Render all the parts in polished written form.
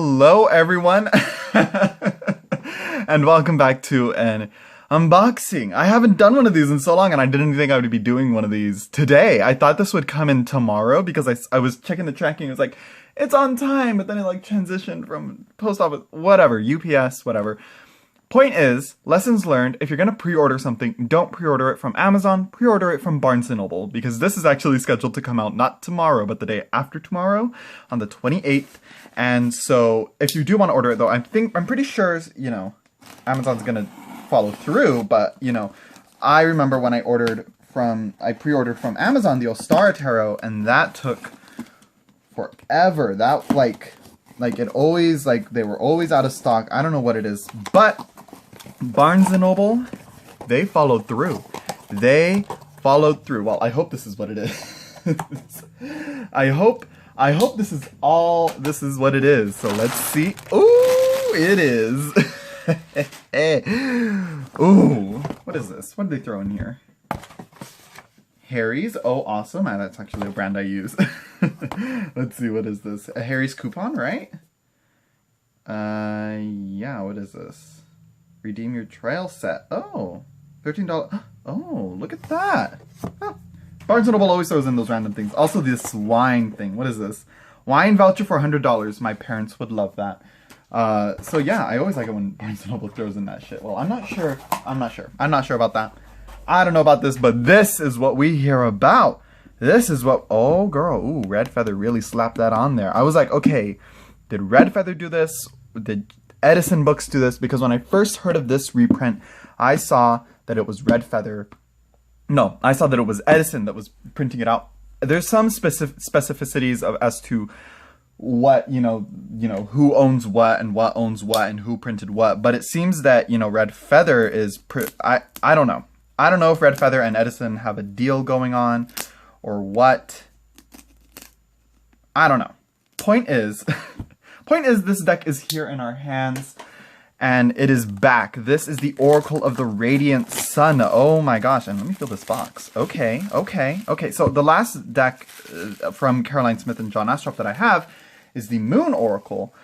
Hello everyone and welcome back to an unboxing. I haven't done one of these in so long and I didn't think I would be doing one of these today. I thought this would come in tomorrow because I was checking the tracking. It was like, it's on time, but then it like transitioned from post office, whatever, UPS, whatever. Point is, lessons learned, if you're going to pre-order something, don't pre-order it from Amazon, pre-order it from Barnes & Noble, because this is actually scheduled to come out not tomorrow, but the day after tomorrow, on the 28th. And so, if you do want to order it though, I'm pretty sure, you know, Amazon's going to follow through, but, you know, I remember when I pre-ordered from Amazon the Ostara Tarot, and that took forever. That, like it always, they were always out of stock. I don't know what it is, but Barnes & Noble, they followed through. They followed through. Well, I hope this is what it is. I hope this is what it is. So let's see. Ooh, it is. Ooh, what is this? What did they throw in here? Harry's. Oh, awesome. That's actually a brand I use. Let's see, what is this? A Harry's coupon, right? Yeah, what is this? Redeem your trial set. Oh, $13. Oh, look at that. Huh. Barnes & Noble always throws in those random things. Also, this wine thing. What is this? Wine voucher for $100. My parents would love that. So yeah, I always like it when Barnes & Noble throws in that shit. Well, I'm not sure about that. I don't know about this, but this is what we hear about. This is what, oh girl, ooh, Red Feather really slapped that on there. I was like, okay, did Red Feather do this? Did Edison Books do this? Because when I first heard of this reprint, I saw that it was Red Feather. No, I saw that it was Edison that was printing it out. There's some specificities as to what, you know, who owns what and what owns what and who printed what. But it seems that, you know, Red Feather is, I don't know. I don't know if Red Feather and Edison have a deal going on or what. I don't know. Point is, this deck is here in our hands and it is back. This is the Oracle of the Radiant Sun. Oh my gosh. And let me feel this box. Okay. So the last deck from Caroline Smith and John Astroff that I have is the Moon Oracle.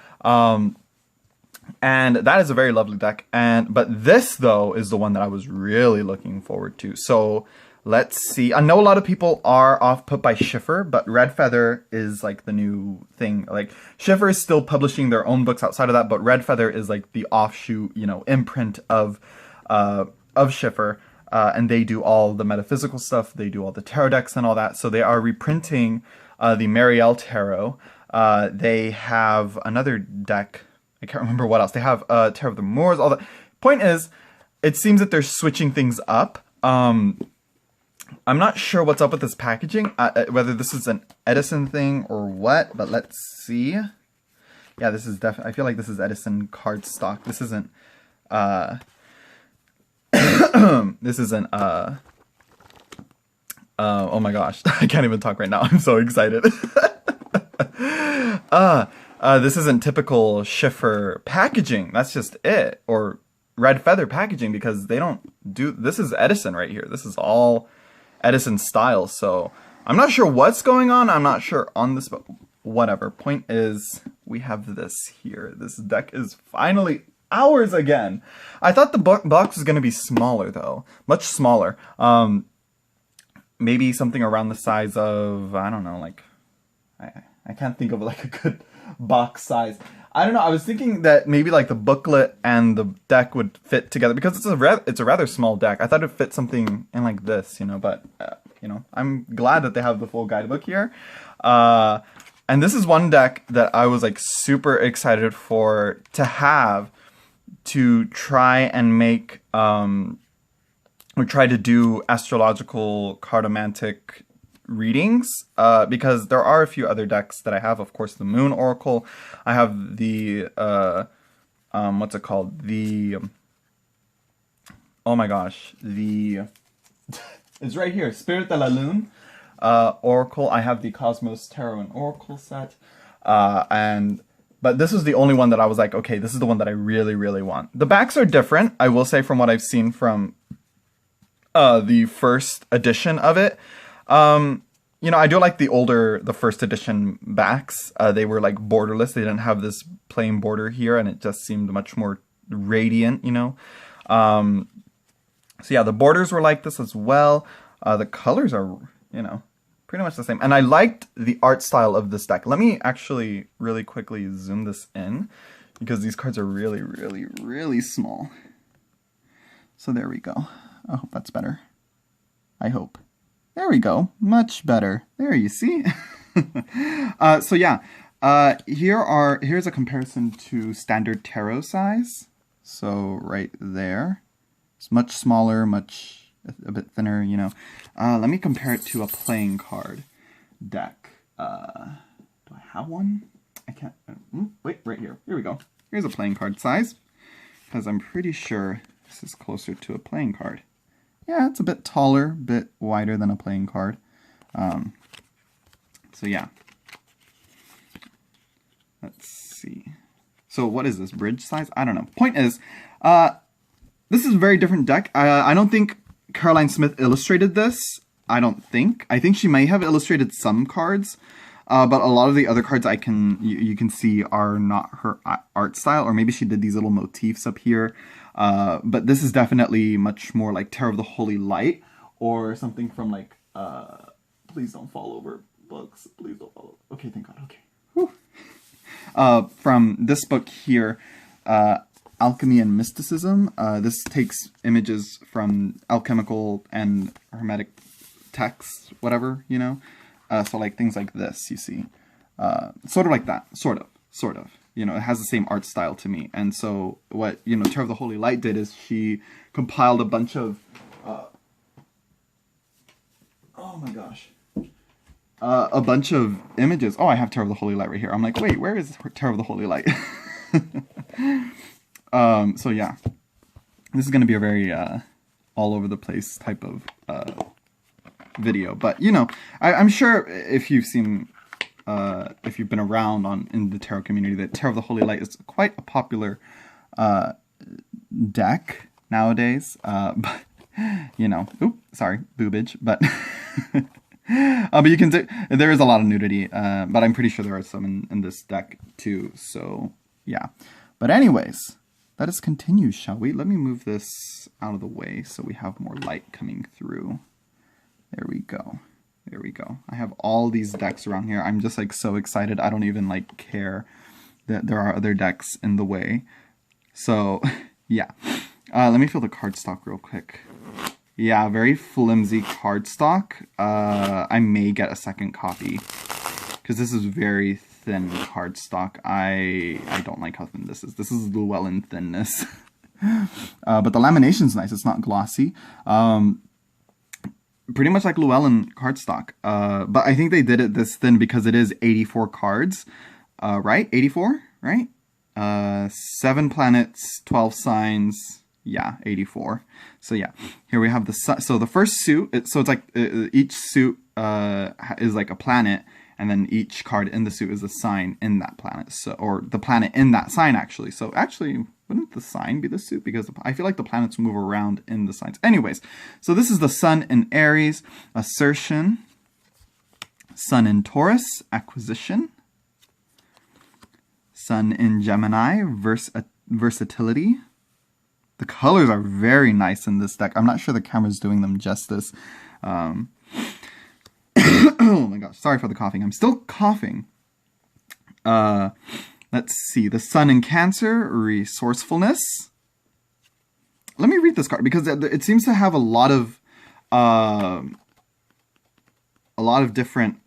And that is a very lovely deck. But this, though, is the one that I was really looking forward to. So let's see. I know a lot of people are off put by Schiffer, but Red Feather is like the new thing. Like, Schiffer is still publishing their own books outside of that, but Red Feather is like the offshoot, you know, imprint of Schiffer. And they do all the metaphysical stuff. They do all the tarot decks and all that. So they are reprinting the Marielle Tarot. They have another deck. I can't remember what else. They have Tarot of the Moors, all that. Point is, it seems that they're switching things up. I'm not sure what's up with this packaging, whether this is an Edison thing or what, but let's see. Yeah, this is definitely, I feel like this is Edison cardstock. This isn't, oh my gosh, I can't even talk right now. I'm so excited. This isn't typical Schiffer packaging. That's just it. Or Red Feather packaging, because they don't do... This is Edison right here. This is all Edison style. So I'm not sure what's going on. I'm not sure on this, but whatever. Point is, we have this here. This deck is finally ours again. I thought the box was going to be smaller, though. Much smaller. Maybe something around the size of, I don't know, like... I can't think of like a good box size. I don't know. I was thinking that maybe like the booklet and the deck would fit together because it's a rather small deck. I thought it'd fit something in like this, you know. But you know, I'm glad that they have the full guidebook here. And this is one deck that I was like super excited to have to try and make or try to do astrological cartomantic readings, because there are a few other decks that I have. Of course, the Moon Oracle. I have the what's it called? The oh my gosh, the it's right here, Spirit de la Lune Oracle. I have the Cosmos Tarot and Oracle set, but this is the only one that I was like, okay, this is the one that I really want. The backs are different, I will say, from what I've seen from the first edition of it. you know, I do like the first edition backs. They were like borderless. They didn't have this plain border here, and it just seemed much more radiant, you know. So yeah, the borders were like this as well. The colors are, you know, pretty much the same. And I liked the art style of this deck. Let me actually really quickly zoom this in because these cards are really, really, really small. So there we go. I hope that's better. I hope. There we go. Much better. There, you see? So yeah, here's a comparison to standard tarot size. So right there. It's much smaller, a bit thinner, you know. Let me compare it to a playing card deck. Do I have one? I can't. Wait, right here. Here we go. Here's a playing card size. Because I'm pretty sure this is closer to a playing card. Yeah, it's a bit taller, a bit wider than a playing card. So yeah. Let's see. So what is this? Bridge size? I don't know. Point is, this is a very different deck. I don't think Caroline Smith illustrated this. I don't think. I think she may have illustrated some cards, but a lot of the other cards you can see are not her art style, or maybe she did these little motifs up here. But this is definitely much more like Tarot of the Holy Light, or something from like, please don't fall over, books. Please don't fall over. Okay, thank God. Okay. Whew. From this book here, Alchemy and Mysticism. This takes images from alchemical and hermetic texts, whatever, you know. So like things like this, you see. Sort of like that. Sort of. You know, it has the same art style to me. And so what, you know, Tarot of the Holy Light did is she compiled a bunch of, oh my gosh, a bunch of images. Oh, I have Tarot of the Holy Light right here. I'm like, wait, where is Tarot of the Holy Light? So yeah, this is going to be a very all over the place type of video. But, you know, I'm sure if you've seen... if you've been around in the tarot community, that Tarot of the Holy Light is quite a popular deck nowadays. But you know, sorry, boobage. But but you can there is a lot of nudity. But I'm pretty sure there are some in this deck too. So yeah. But anyways, let us continue, shall we? Let me move this out of the way so we have more light coming through. There we go. There we go. I have all these decks around here. I'm just like so excited. I don't even like care that there are other decks in the way. So yeah. Let me feel the cardstock real quick. Yeah, very flimsy cardstock. I may get a second copy because this is very thin cardstock. I don't like how thin this is. This is Llewellyn thinness. But the lamination's nice. It's not glossy. Pretty much like Llewellyn cardstock. But I think they did it this thin because it is 84 cards. Right? 84? Right? 7 planets, 12 signs. Yeah, 84. So yeah, here we have the sun. So the first suit, so it's like each suit is like a planet, and then each card in the suit is a sign in that planet. So, or the planet in that sign, actually. So actually, wouldn't the sign be the suit? Because I feel like the planets move around in the signs. Anyways, so this is the sun in Aries, assertion. Sun in Taurus, acquisition. Sun in Gemini, versatility. The colors are very nice in this deck. I'm not sure the camera's doing them justice. Oh my gosh, sorry for the coughing. I'm still coughing. Let's see. The Sun in Cancer, resourcefulness. Let me read this card because it seems to have a lot of different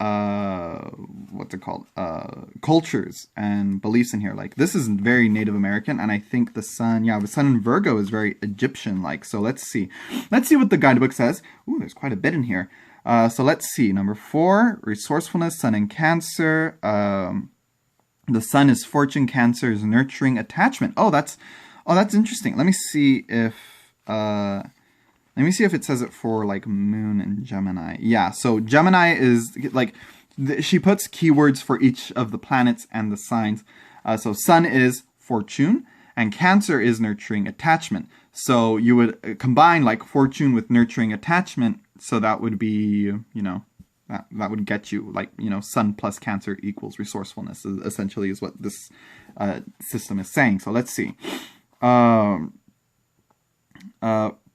what's it called, cultures and beliefs in here. Like this is very Native American, and I think the sun in Virgo is very Egyptian like. So let's see what the guidebook says. Ooh, there's quite a bit in here. So let's see. Number 4, resourcefulness, Sun in Cancer. The Sun is fortune, Cancer is nurturing, attachment. Oh, that's interesting. Let me see if it says it for like Moon and Gemini. Yeah, so Gemini is like, she puts keywords for each of the planets and the signs. So Sun is fortune and Cancer is nurturing, attachment. So you would combine like fortune with nurturing, attachment. So that would be, you know, that would get you, like, you know, Sun plus Cancer equals resourcefulness, essentially is what this system is saying. So let's see.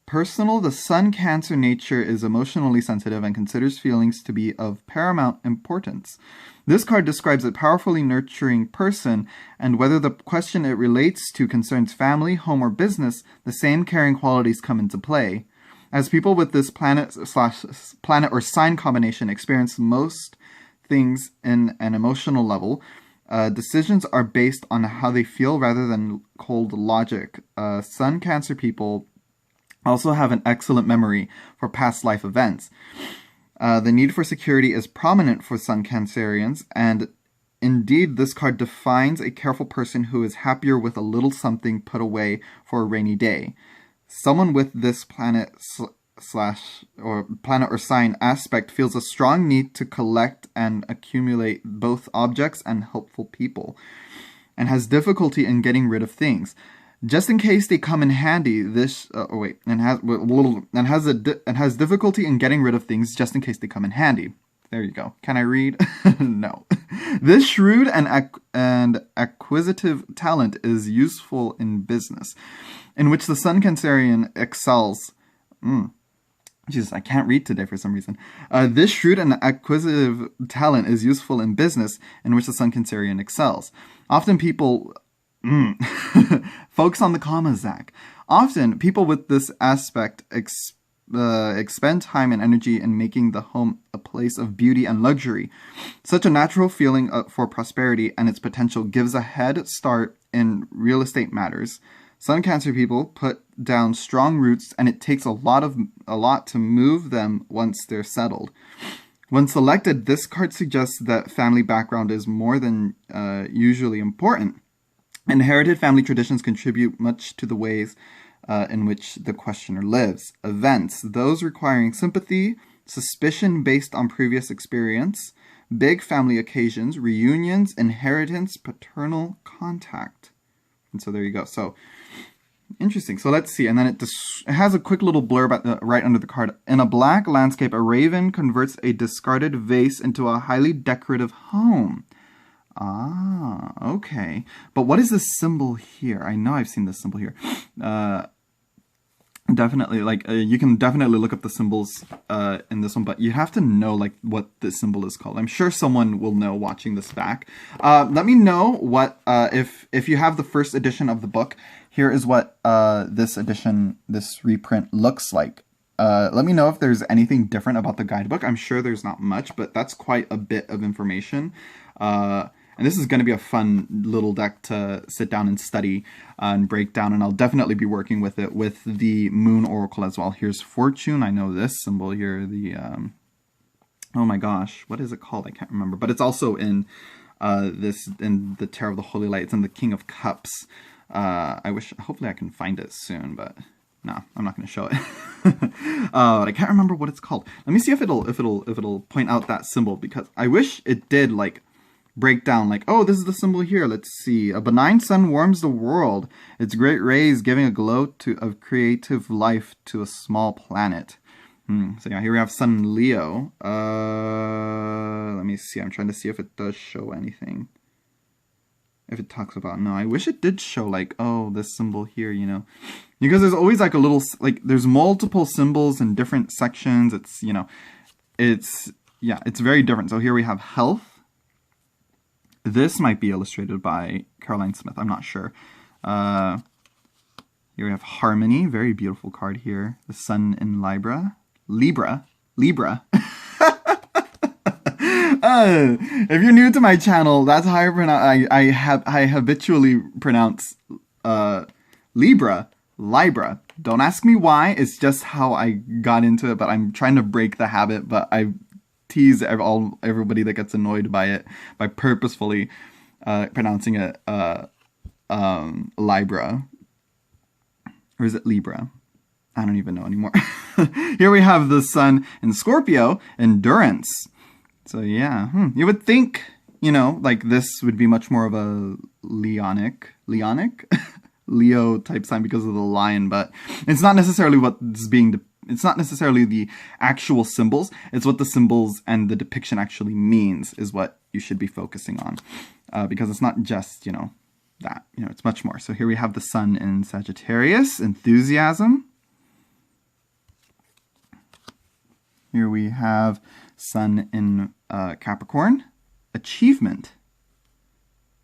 Personal, the Sun Cancer nature is emotionally sensitive and considers feelings to be of paramount importance. This card describes a powerfully nurturing person, and whether the question it relates to concerns family, home, or business, the same caring qualities come into play. As people with this planet or sign combination experience most things in an emotional level, decisions are based on how they feel rather than cold logic. Sun Cancer people also have an excellent memory for past life events. The need for security is prominent for Sun Cancerians, and indeed this card defines a careful person who is happier with a little something put away for a rainy day. Someone with this planet or sign aspect feels a strong need to collect and accumulate both objects and helpful people, and has difficulty in getting rid of things. Just in case they come in handy, has difficulty in getting rid of things just in case they come in handy. There you go. Can I read? No. This shrewd and acquisitive talent is useful in business, in which the Sun Cancerian excels. Jesus, I can't read today for some reason. This shrewd and acquisitive talent is useful in business, in which the Sun Cancerian excels. Often people... Focus on the commas, Zach. Often, people with this aspect expend time and energy in making the home a place of beauty and luxury. Such a natural feeling for prosperity and its potential gives a head start in real estate matters. Sun Cancer people put down strong roots, and it takes a lot to move them once they're settled. When selected, this card suggests that family background is more than usually important. Inherited family traditions contribute much to the ways in which the questioner lives. Events, those requiring sympathy, suspicion based on previous experience, big family occasions, reunions, inheritance, paternal contact. And so there you go. So, interesting. So let's see. And then it has a quick little blurb right under the card. In a black landscape, a raven converts a discarded vase into a highly decorative home. Ah, okay. But what is this symbol here? I know I've seen this symbol here. Definitely, like, you can definitely look up the symbols in this one, but you have to know, like, what this symbol is called. I'm sure someone will know watching this back. Let me know what, if you have the first edition of the book, here is what this reprint looks like. Let me know if there's anything different about the guidebook. I'm sure there's not much, but that's quite a bit of information. And this is going to be a fun little deck to sit down and study and break down, and I'll definitely be working with it with the Moon Oracle as well. Here's Fortune. I know this symbol here. The oh my gosh, what is it called? I can't remember, but it's also in in the Tarot of the Holy Light. It's in the King of Cups. Hopefully I can find it soon, but no, I'm not going to show it. But I can't remember what it's called. Let me see if it'll point out that symbol, because I wish it did, like, break down, like, oh, this is the symbol here. Let's see. A benign sun warms the world, its great rays giving a glow of creative life to a small planet. So yeah, here we have Sun in Leo. Let me see. I'm trying to see if it does show anything. If it talks about, no, I wish it did show, like, oh, this symbol here, you know, because there's always, like, a little, like, there's multiple symbols in different sections. It's, you know, it's very different. So here we have health. This might be illustrated by Caroline Smith. I'm not sure. Here we have Harmony. Very beautiful card here. The Sun in Libra. Libra. If you're new to my channel, that's how I habitually pronounce Libra. Don't ask me why. It's just how I got into it, but I'm trying to break the habit. But I tease everybody that gets annoyed by it by purposefully pronouncing it Libra. Or is it Libra? I don't even know anymore. Here we have the Sun in Scorpio, Endurance. So yeah, you would think, you know, like, this would be much more of a Leonic Leo type sign because of the lion, but it's not necessarily what's being it's not necessarily the actual symbols, it's what the symbols and the depiction actually means is what you should be focusing on. Because it's not just, that, it's much more. So here we have the sun in Sagittarius, enthusiasm. Here we have sun in Capricorn, achievement.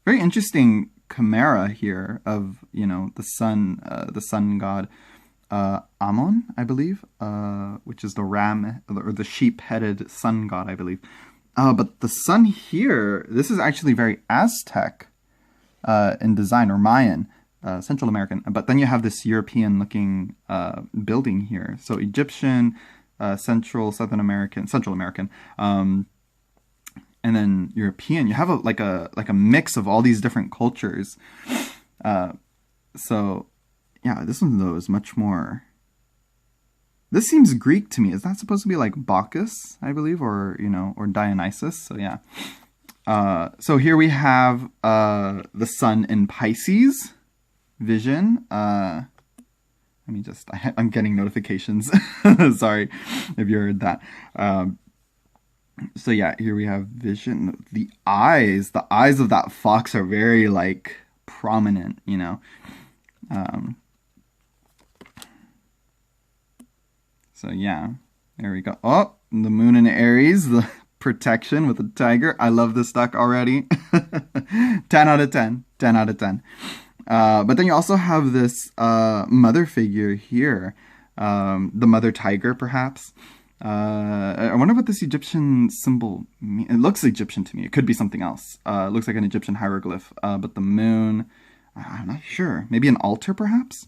Very interesting chimera here of, the sun god Ammon, I believe, which is the ram, or the sheep-headed sun god, I believe. But the sun here, this is actually very Aztec in design, or Mayan, Central American. But then you have this European-looking building here. So Egyptian, Central American, and then European. You have like a mix of all these different cultures. So yeah, this one though is much more. This seems Greek to me. Is that supposed to be like Bacchus, I believe, or or Dionysus? So yeah. So here we have the sun in Pisces, vision. Let me just, I'm getting notifications. Sorry if you heard that. So yeah, here we have vision. The eyes of that fox are very like prominent, So yeah, there we go. Oh, the moon in Aries, the protection with the tiger. I love this deck already. 10 out of 10. 10 out of 10. But then you also have this mother figure here. The mother tiger, perhaps. I wonder what this Egyptian symbol means. It looks Egyptian to me. It could be something else. It looks like an Egyptian hieroglyph. But the moon, I'm not sure. Maybe an altar, perhaps?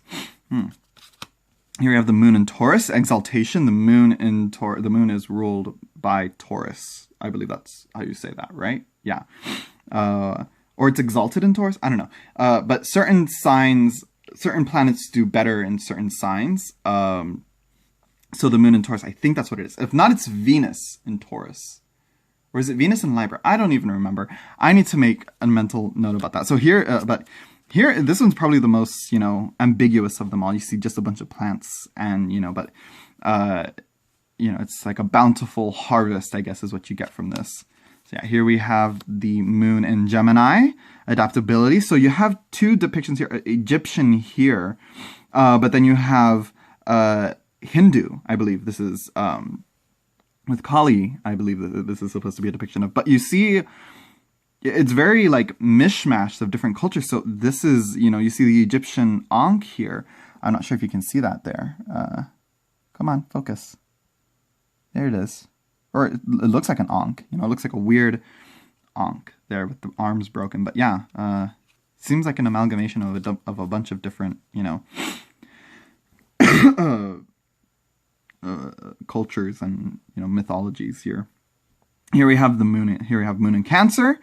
Here we have the moon in Taurus, exaltation. The moon in the moon is ruled by Taurus. I believe that's how you say that, right? Yeah. Or it's exalted in Taurus. I don't know. But certain signs, certain planets do better in certain signs. So the moon in Taurus, I think that's what it is. If not, it's Venus in Taurus. Or is it Venus in Libra? I don't even remember. I need to make a mental note about that. So here, here, this one's probably the most, ambiguous of them all. You see just a bunch of plants and, it's like a bountiful harvest, I guess, is what you get from this. So yeah, here we have the moon in Gemini, adaptability. So you have two depictions here, Egyptian here, but then you have Hindu, I believe this is, with Kali, I believe that this is supposed to be a depiction of. But you see, it's very like mishmash of different cultures. So this is, you see the Egyptian Ankh here. I'm not sure if you can see that there. Come on, focus. There it is. Or it looks like an Ankh. It looks like a weird Ankh there with the arms broken. But yeah, seems like an amalgamation of a bunch of different, cultures and mythologies here. Here we have the moon. Here we have moon in Cancer.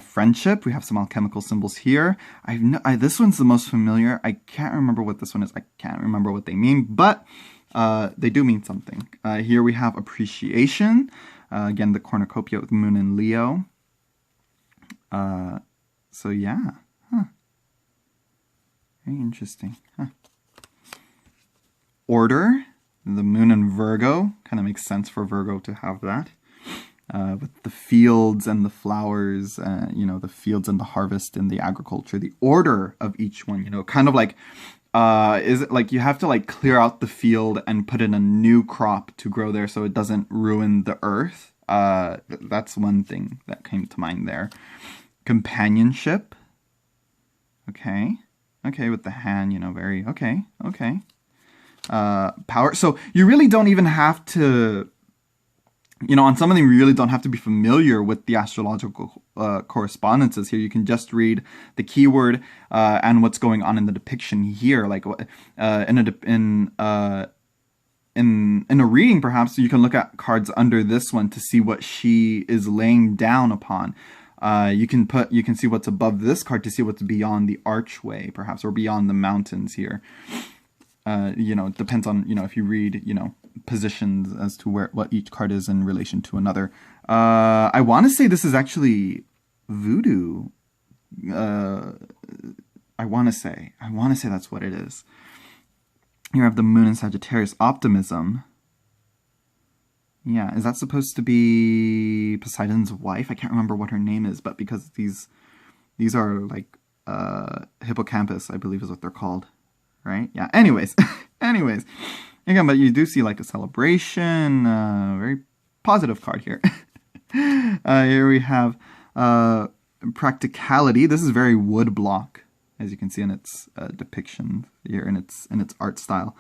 Friendship. We have some alchemical symbols here. This one's the most familiar. I can't remember what this one is. I can't remember what they mean, but they do mean something. Here we have appreciation. Again, the cornucopia with moon in Leo. So yeah. Very interesting. Order. The moon in Virgo. Kind of makes sense for Virgo to have that. With the fields and the flowers, the fields and the harvest and the agriculture, the order of each one, kind of like, is it like you have to like clear out the field and put in a new crop to grow there so it doesn't ruin the earth. That's one thing that came to mind there. Companionship. Okay, with the hand, very, okay. Power. So you really don't even have to, on some of them, you really don't have to be familiar with the astrological correspondences here. You can just read the keyword and what's going on in the depiction here. Like in a reading, perhaps you can look at cards under this one to see what she is laying down upon. You can see what's above this card to see what's beyond the archway, perhaps, or beyond the mountains here. It depends on, if you read, positions as to what each card is in relation to another. I want to say this is actually voodoo. I want to say that's what it is. Here I have the moon in Sagittarius, optimism. Yeah, is that supposed to be Poseidon's wife? I can't remember what her name is, but because these are like hippocampus, I believe is what they're called, right? Yeah. Anyways, anyways, again, but you do see like a celebration, very positive card here. Here we have practicality. This is very wood block, as you can see in its depiction here, in its art style.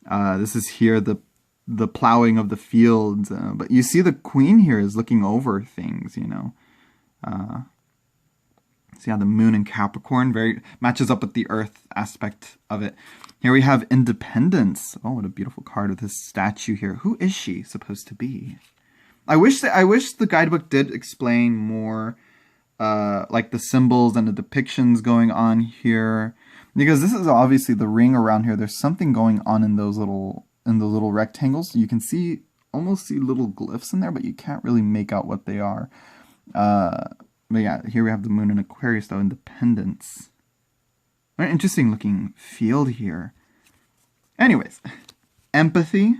This is here the plowing of the fields, but you see the queen here is looking over things, you know. See how the moon in Capricorn very matches up with the earth aspect of it. Here we have independence. Oh, what a beautiful card with this statue here. Who is she supposed to be? I wish the guidebook did explain more, like the symbols and the depictions going on here, because this is obviously the ring around here. There's something going on in those little rectangles. You can almost see little glyphs in there, but you can't really make out what they are. But yeah, here we have the moon in Aquarius, though, independence. Very interesting looking field here. Anyways, empathy.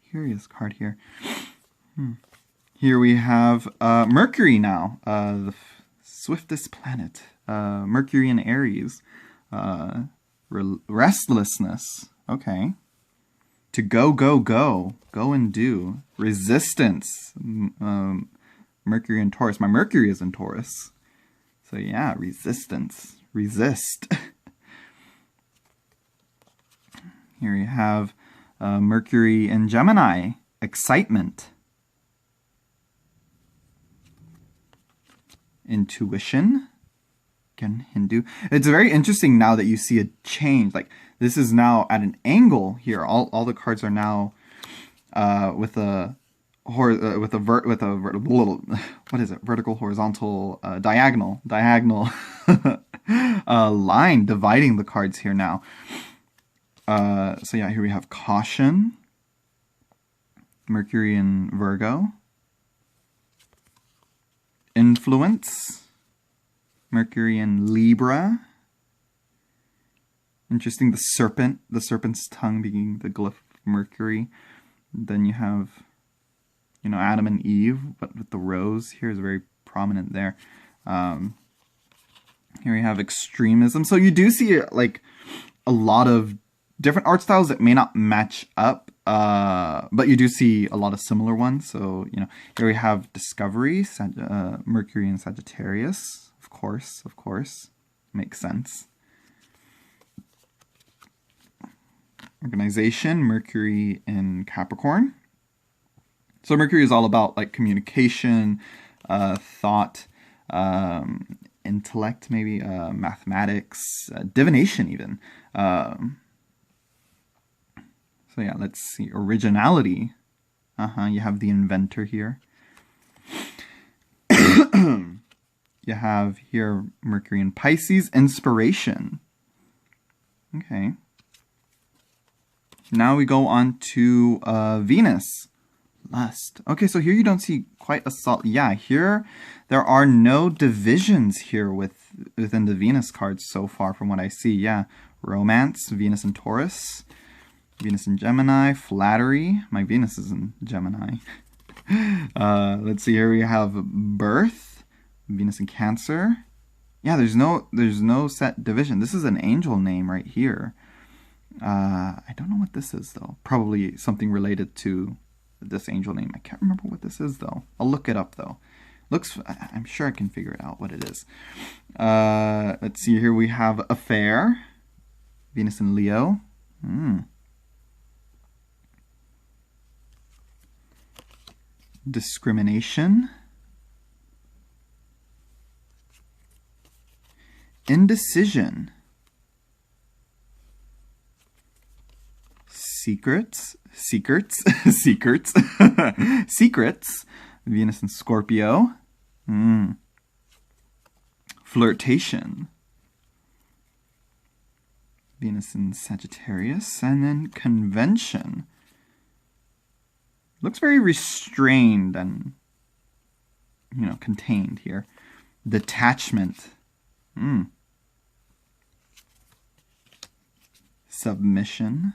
Curious card here. Here we have Mercury now, the swiftest planet. Mercury in Aries. Restlessness. Okay. To go, go, go. Go and do. Resistance. Mercury in Taurus. My Mercury is in Taurus. So yeah, resistance. Resist. Here you have Mercury in Gemini. Excitement. Intuition. Again, Hindu. It's very interesting now that you see a change. Like, this is now at an angle here. All the cards are now vertical, horizontal, diagonal line dividing the cards here now. So yeah, here we have caution. Mercury in Virgo. Influence. Mercury in Libra. Interesting, the serpent's tongue being the glyph of Mercury. Then you have, you know, Adam and Eve, but with the rose here is very prominent there. Here we have extremism. So you do see like a lot of different art styles that may not match up, but you do see a lot of similar ones. So, you know, here we have discovery, Mercury in Sagittarius. Of course, makes sense. Organization, Mercury in Capricorn. So Mercury is all about like communication, thought, intellect, maybe mathematics, divination even. So yeah, let's see. Originality. You have the inventor here. You have here Mercury in Pisces, inspiration. Okay. Now we go on to Venus, lust. Okay, so here you don't see quite a solid. Yeah, here there are no divisions here within the Venus cards so far from what I see. Yeah, romance, Venus in Taurus, Venus in Gemini, flattery. My Venus is in Gemini. Let's see, here we have birth. Venus in Cancer. Yeah, there's no set division. This is an angel name right here. I don't know what this is though. Probably something related to this angel name. I can't remember what this is though. I'll look it up though. I'm sure I can figure it out what it is. Let's see, here we have affair. Venus in Leo. Discrimination. Indecision. Secrets. Secrets. Venus in Scorpio. Flirtation. Venus in Sagittarius. And then convention. Looks very restrained and, you know, contained here. Detachment. submission.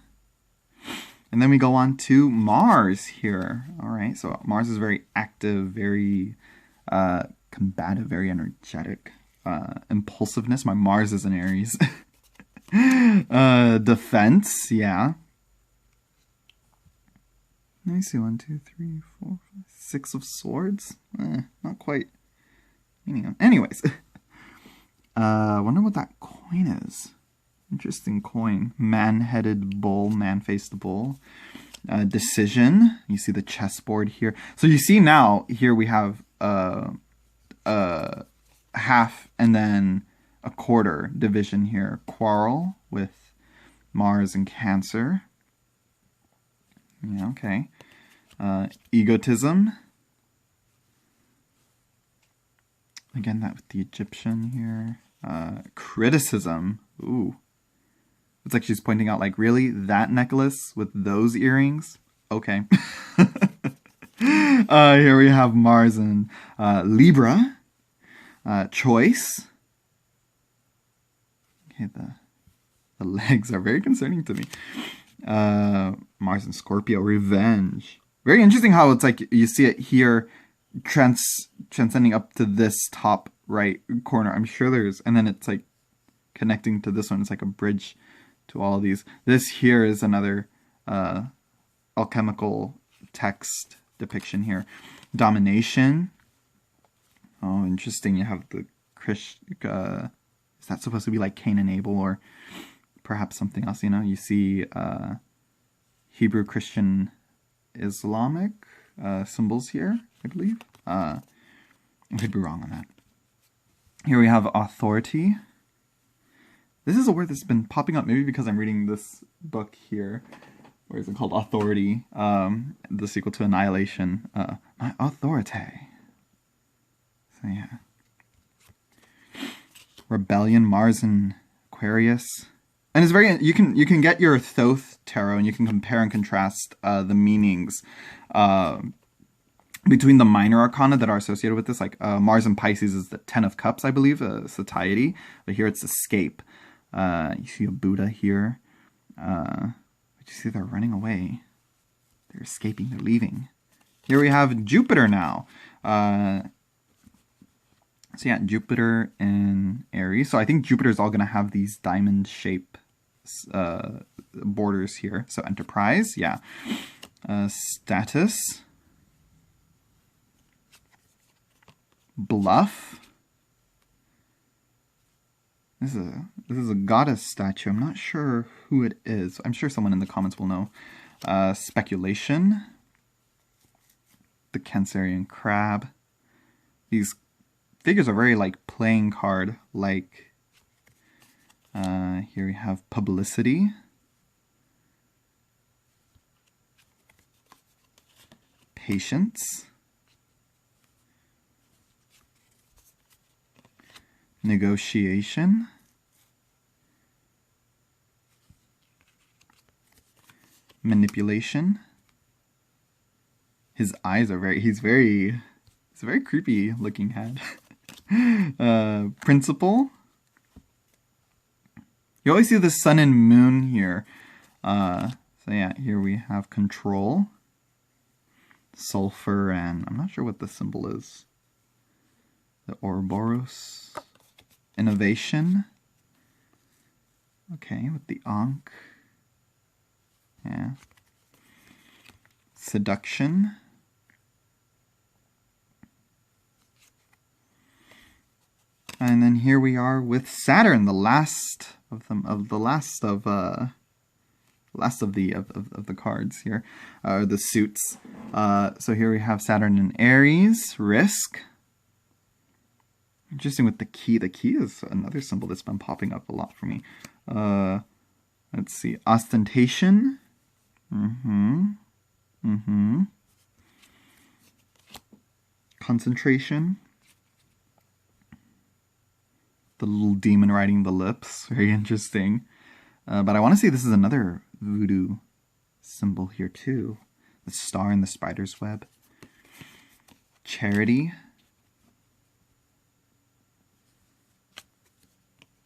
And then we go on to Mars here. All right, so Mars is very active, very combative, very energetic. Impulsiveness. My Mars is in Aries. Defense, yeah. Let me see, 1, 2, 3, 4, 5, 6 of Swords. Not quite. Anyways, wonder what that coin is. Interesting coin. Man-headed bull, man-faced bull. Decision. You see the chessboard here. So you see now, here we have half and then a quarter division here. Quarrel with Mars and Cancer. Yeah, okay. Egotism. Again, that with the Egyptian here. Criticism. Ooh. It's like she's pointing out, like, really? That necklace with those earrings? Okay. Here we have Mars and Libra. Choice. Okay, the legs are very concerning to me. Mars and Scorpio. Revenge. Very interesting how it's like you see it here transcending up to this top right corner. I'm sure there's, and then it's like connecting to this one. It's like a bridge to all of these. This here is another alchemical text depiction here. Domination. Oh, interesting. You have the is that supposed to be like Cain and Abel, or perhaps something else? You know, you see Hebrew, Christian, Islamic symbols here, I believe. I could be wrong on that. Here we have authority. This is a word that's been popping up, maybe because I'm reading this book here. Where is it called? Authority. The sequel to Annihilation. My authority. So yeah. Rebellion, Mars and Aquarius. And it's very, you can get your Thoth tarot and you can compare and contrast the meanings between the minor arcana that are associated with this. Like Mars and Pisces is the 10 of Cups, I believe, satiety. But here it's escape. You see a Buddha here. But you see they're running away. They're escaping, they're leaving. Here we have Jupiter now. So yeah, Jupiter in Aries. So I think Jupiter's all going to have these diamond shape borders here. So enterprise, yeah. Status. Bluff. This is a goddess statue. I'm not sure who it is. I'm sure someone in the comments will know. Speculation. The Cancerian crab. These figures are very like playing card like. Here we have publicity. Patience. Negotiation. Manipulation. His eyes are it's a very creepy looking head. Principle. You always see the sun and moon here. So yeah, here we have control. Sulfur, and I'm not sure what the symbol is. The Ouroboros. Innovation. Okay, with the Ankh. Yeah. Seduction. And then here we are with Saturn, the last of them, the cards here, the suits. So here we have Saturn in Aries, risk. Interesting with the key. The key is another symbol that's been popping up a lot for me. Let's see, ostentation. Concentration. The little demon riding the lips. Very interesting. But I want to say this is another voodoo symbol here too. The star in the spider's web. Charity.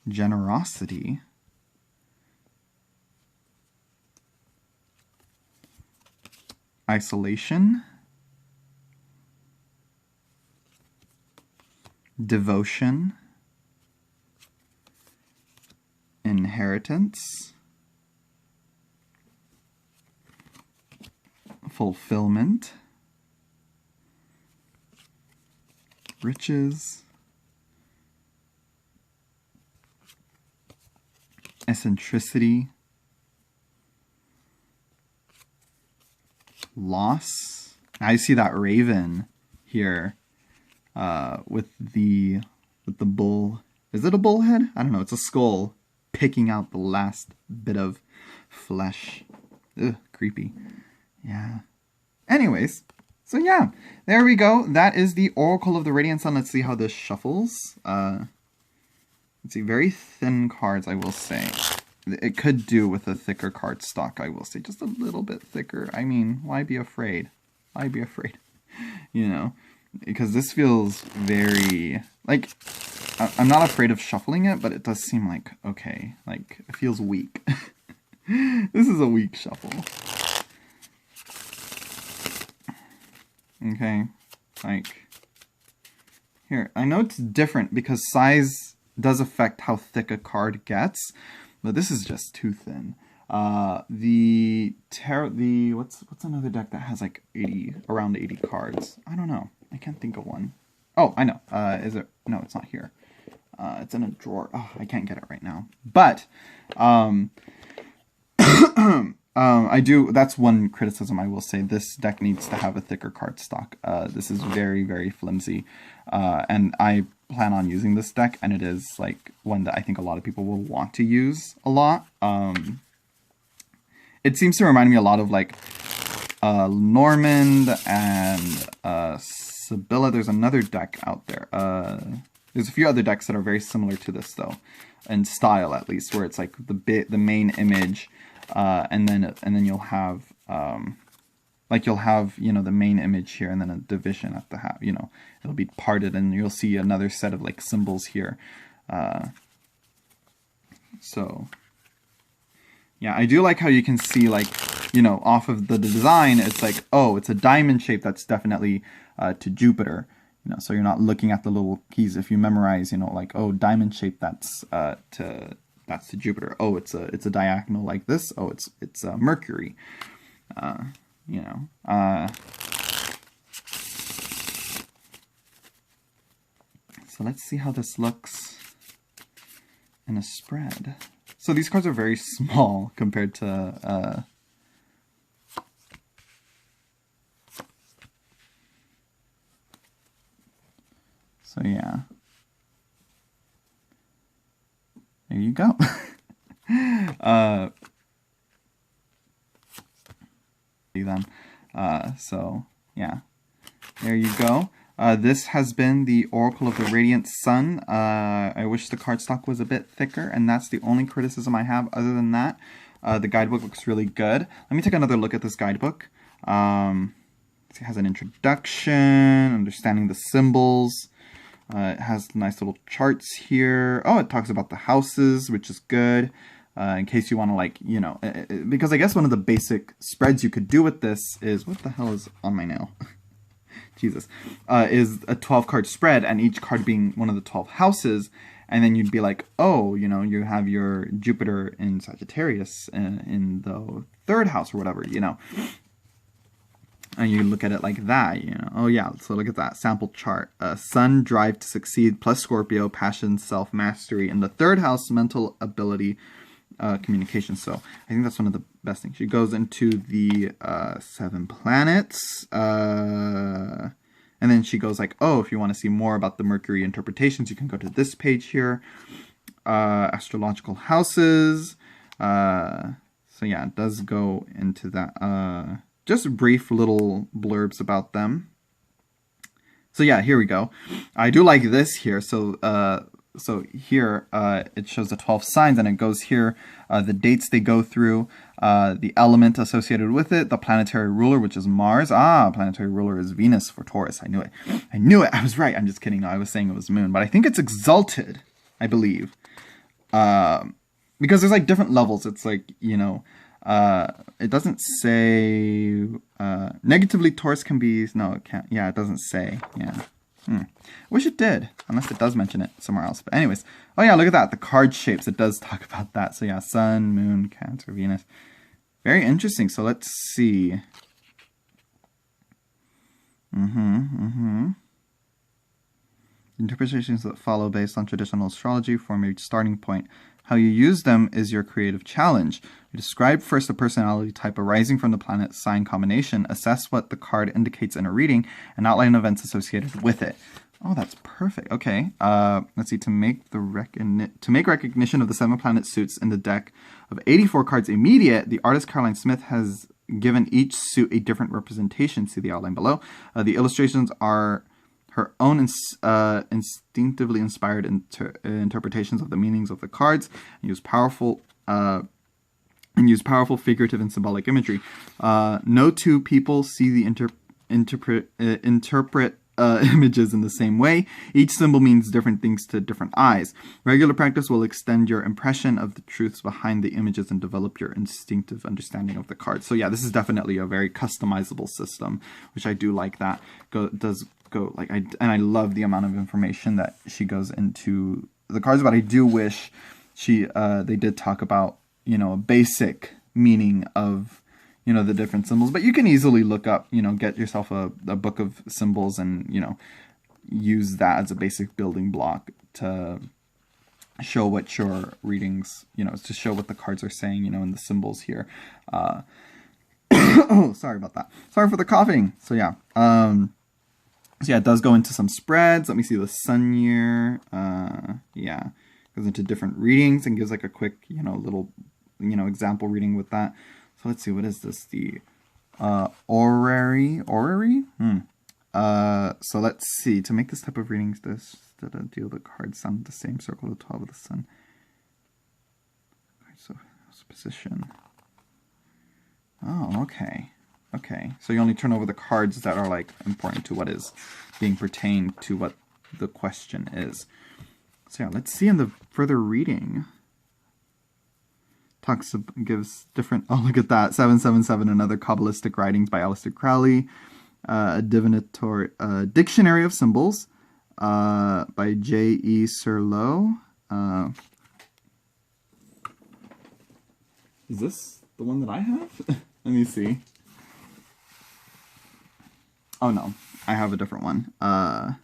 Generosity. isolation, devotion, inheritance, fulfillment, riches, eccentricity, loss. I see that raven here with the bull. Is it a bull head? I don't know. It's a skull picking out the last bit of flesh. Ugh, creepy. Yeah. Anyways, so yeah, there we go. That is the Oracle of the Radiant Sun. Let's see how this shuffles. Let's see, very thin cards, I will say. It could do with a thicker card stock, I will say. Just a little bit thicker. I mean, why be afraid? Why be afraid? You know, because this feels very, like, I'm not afraid of shuffling it, but it does seem like, okay, like, it feels weak. This is a weak shuffle. Okay, like, here, I know it's different because size does affect how thick a card gets, but this is just too thin. What's another deck that has like around 80 cards? I don't know. I can't think of one. Oh, I know. Is it? No, it's not here. It's in a drawer. Oh, I can't get it right now. But, I do, that's one criticism I will say. This deck needs to have a thicker card stock. This is very, very flimsy. And I plan on using this deck, and it is like one that I think a lot of people will want to use a lot. It seems to remind me a lot of like Normand and Sibylla. There's another deck out there. There's a few other decks that are very similar to this though, in style at least, where it's like the main image, and then you'll have you know, the main image here, and then a division at the half. You know, it'll be parted, and you'll see another set of like symbols here. So yeah, I do like how you can see, like, you know, off of the design, it's like, oh, it's a diamond shape. That's definitely to Jupiter. You know, so you're not looking at the little keys. If you memorize, you know, like, oh, diamond shape, that's to Jupiter. Oh, it's a diagonal like this. Oh, it's Mercury. You know. So let's see how this looks in a spread. So these cards are very small compared to so yeah. There you go. Then. So yeah, there you go. This has been the Oracle of the Radiant Sun. I wish the cardstock was a bit thicker, and that's the only criticism I have. Other than that, the guidebook looks really good. Let me take another look at this guidebook. It has an introduction, understanding the symbols. It has nice little charts here. Oh, it talks about the houses, which is good. In case you want to, like, you know, because I guess one of the basic spreads you could do with this is, what the hell is on my nail? Jesus. Is a 12-card spread, and each card being one of the 12 houses, and then you'd be like, oh, you know, you have your Jupiter in Sagittarius in the 3rd house or whatever, you know. And you look at it like that, you know. Oh yeah, so look at that sample chart. Sun, drive to succeed, plus Scorpio, passion, self-mastery. In the 3rd house, mental ability, communication. So I think that's one of the best things. She goes into the 7 planets, and then she goes like, oh, if you want to see more about the Mercury interpretations, you can go to this page here. Astrological houses. So yeah, it does go into that. Just brief little blurbs about them. So yeah, here we go. I do like this here. So so here it shows the 12 signs, and it goes here the dates they go through, the element associated with it, the planetary ruler, which is Mars. Ah, planetary ruler is Venus for Taurus. I knew it. I knew it. I was right. I'm just kidding. No, I was saying it was Moon, but I think it's exalted, I believe. Because there's like different levels. It's like, you know, It doesn't say negatively Taurus can be, no, it can't. Yeah, it doesn't say. Yeah. Wish it did, unless it does mention it somewhere else. But anyways, oh yeah, look at that. The card shapes, it does talk about that. So yeah, Sun, Moon, Cancer, Venus. Very interesting. So let's see. Interpretations that follow based on traditional astrology form a starting point. How you use them is your creative challenge. You describe first a personality type arising from the planet sign combination, assess what the card indicates in a reading, and outline events associated with it. Oh, that's perfect. Okay. Let's see. To make recognition of the 7 planet suits in the deck of 84 cards immediate, the artist Caroline Smith has given each suit a different representation. See the outline below. The illustrations are her own instinctively inspired interpretations of the meanings of the cards, and use powerful figurative and symbolic imagery. No two people see the interpret images in the same way. Each symbol means different things to different eyes. Regular practice will extend your impression of the truths behind the images and develop your instinctive understanding of the cards. So yeah, this is definitely a very customizable system, which I do like that. I love the amount of information that she goes into the cards, but I do wish they did talk about, a basic meaning of, the different symbols. But you can easily look up, get yourself a book of symbols and, use that as a basic building block to show what your readings, to show what the cards are saying, in the symbols here. Oh, sorry about that. Sorry for the coughing. So yeah. So yeah, it does go into some spreads. Let me see the sun year. Yeah, goes into different readings and gives like a quick, little, example reading with that. So let's see, what is this? The orrery? So let's see. To make this type of readings, deal the cards on the same circle of the 12 of the sun. So position. Oh, okay. Okay, so you only turn over the cards that are like important to what is being pertained to what the question is. So yeah, let's see in the further reading. Gives different, oh look at that, 777 and Other Kabbalistic Writings by Aleister Crowley. A Dictionary of Symbols by J.E. Serlo. Is this the one that I have? Let me see. Oh no, I have a different one. I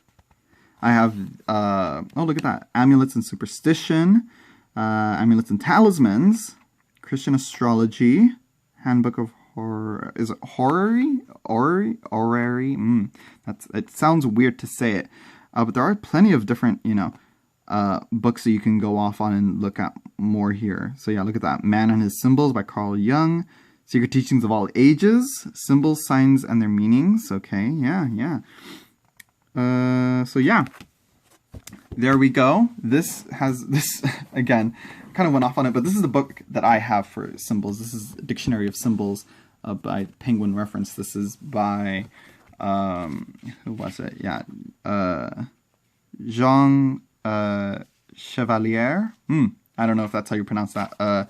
have, oh look at that, Amulets and Superstition, Amulets and Talismans, Christian Astrology, Handbook of Horror, is it Horary? Orrery? It sounds weird to say it, but there are plenty of different, books that you can go off on and look at more here. So yeah, look at that, Man and His Symbols by Carl Jung, Secret Teachings of All Ages, Symbols, Signs, and Their Meanings. Okay, yeah. So yeah, there we go. This again, kind of went off on it, but this is the book that I have for symbols. This is Dictionary of Symbols by Penguin Reference. This is by, who was it? Yeah, Jean Chevalier. I don't know if that's how you pronounce that.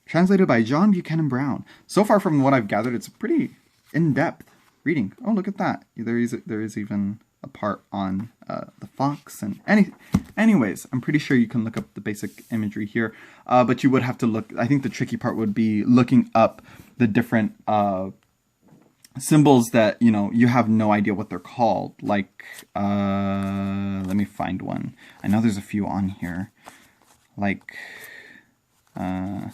Translated by John Buchanan Brown. So far from what I've gathered, it's a pretty in-depth reading. Oh, look at that. There is even a part on the fox and anyways, I'm pretty sure you can look up the basic imagery here, but you would have to look. I think the tricky part would be looking up the different symbols that you have no idea what they're called. Like let me find one. I know there's a few on here. Like let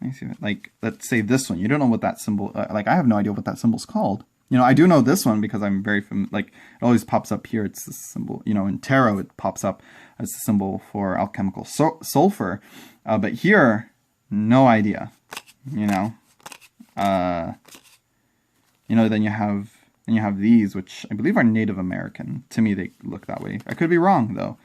me see. Like let's say this one. You don't know what that symbol. Like I have no idea what that symbol's called. I do know this one because I'm very familiar. Like, it always pops up here. It's the symbol, in tarot, it pops up as the symbol for alchemical sulfur. But here, no idea, then you have these, which I believe are Native American. To me, they look that way. I could be wrong, though.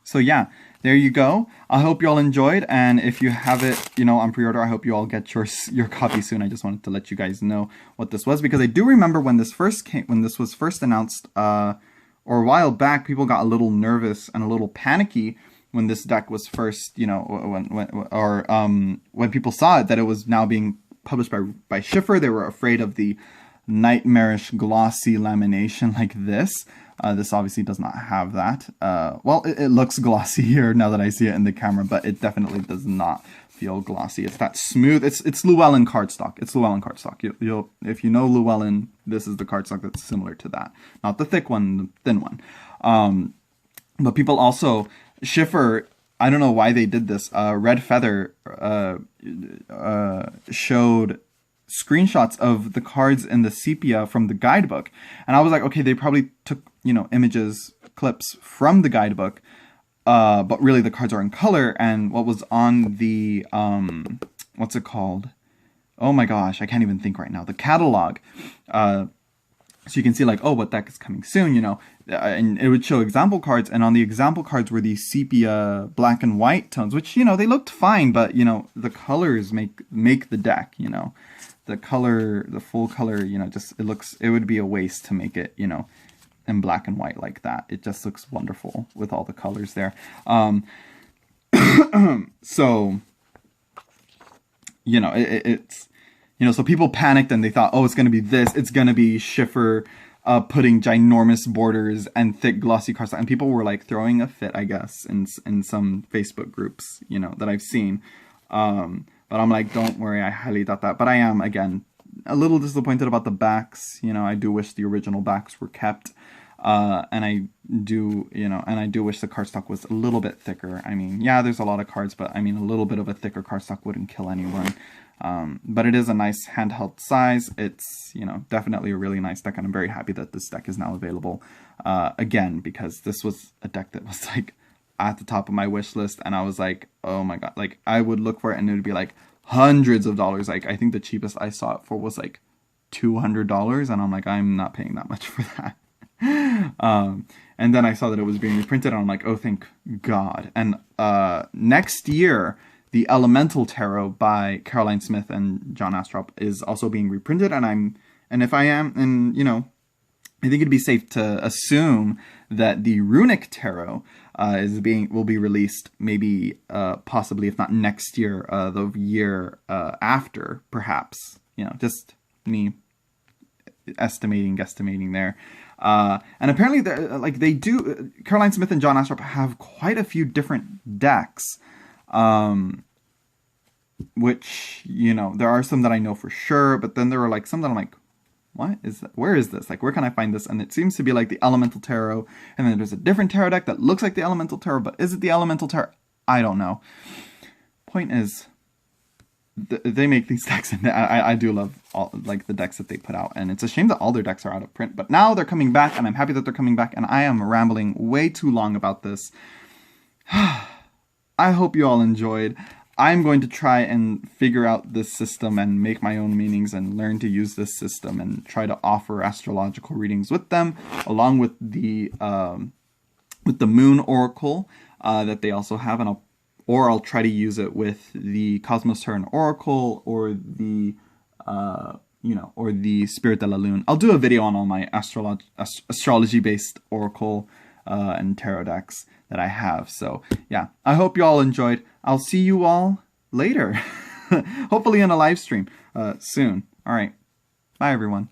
So yeah, there you go. I hope you all enjoyed, and if you have it, on pre-order, I hope you all get your copy soon. I just wanted to let you guys know what this was, because I do remember when this was first announced, or a while back, people got a little nervous and a little panicky when this deck was first, you know, when people saw it, that it was now being published by Schiffer. They were afraid of the nightmarish glossy lamination like this. This obviously does not have that. Well, it looks glossy here now that I see it in the camera, but it definitely does not feel glossy. It's that smooth. It's Llewellyn cardstock. It's Llewellyn cardstock. You'll if you know Llewellyn, this is the cardstock that's similar to that. Not the thick one, the thin one. But people also, Schiffer, I don't know why they did this. Red Feather showed screenshots of the cards in the sepia from the guidebook, and I was like, okay, they probably took, you know, images, clips from the guidebook, but really the cards are in color. And what was on the what's it called? Oh my gosh, I can't even think right now. The catalog. So you can see like, oh, what deck is coming soon, you know, and it would show example cards, and on the example cards were these sepia black and white tones, which, you know, they looked fine, but, you know, the colors make the deck, you know, the color, the full color, you know, just, it would be a waste to make it, you know, in black and white like that. It just looks wonderful with all the colors there. So, you know, it's, you know, so people panicked and they thought, oh, it's going to be this. It's going to be Schiffer putting ginormous borders and thick glossy cardstock. And people were like throwing a fit, I guess, in some Facebook groups, you know, that I've seen. But I'm like, don't worry, I highly doubt that. But I am, again, a little disappointed about the backs. You know, I do wish the original backs were kept. And I do, you know, and I do wish the cardstock was a little bit thicker. I mean, yeah, there's a lot of cards, but I mean, a little bit of a thicker cardstock wouldn't kill anyone. But it is a nice handheld size. It's, you know, definitely a really nice deck, and I'm very happy that this deck is now available again, because this was a deck that was like at the top of my wish list, and I was like, oh my god, like I would look for it and it would be like hundreds of dollars. Like I think the cheapest I saw it for was like $200, and I'm like, I'm not paying that much for that. And then I saw that it was being reprinted, and I'm like, oh, thank God. And next year, the Elemental Tarot by Caroline Smith and John Astrop is also being reprinted, and if I am, and you know, I think it'd be safe to assume that the Runic Tarot will be released maybe possibly, if not next year, the year after, perhaps. You know, just me guesstimating there. And apparently, Caroline Smith and John Astrop have quite a few different decks. Which, you know, there are some that I know for sure, but then there are like some that I'm like, what is that? Where is this? Like, where can I find this? And it seems to be like the Elemental Tarot, and then there's a different tarot deck that looks like the Elemental Tarot, but is it the Elemental Tarot? I don't know. Point is, they make these decks, and I do love all, like, the decks that they put out, and it's a shame that all their decks are out of print, but now they're coming back, and I'm happy that they're coming back, and I am rambling way too long about this. I hope you all enjoyed. I'm going to try and figure out this system and make my own meanings and learn to use this system and try to offer astrological readings with them, along with the Moon Oracle that they also have, and I'll try to use it with the Cosmos Terran Oracle or the or the Spirit de la Lune. I'll do a video on all my astrology-based Oracle and tarot decks that I have. So yeah, I hope you all enjoyed. I'll see you all later, hopefully in a live stream soon. All right, bye everyone.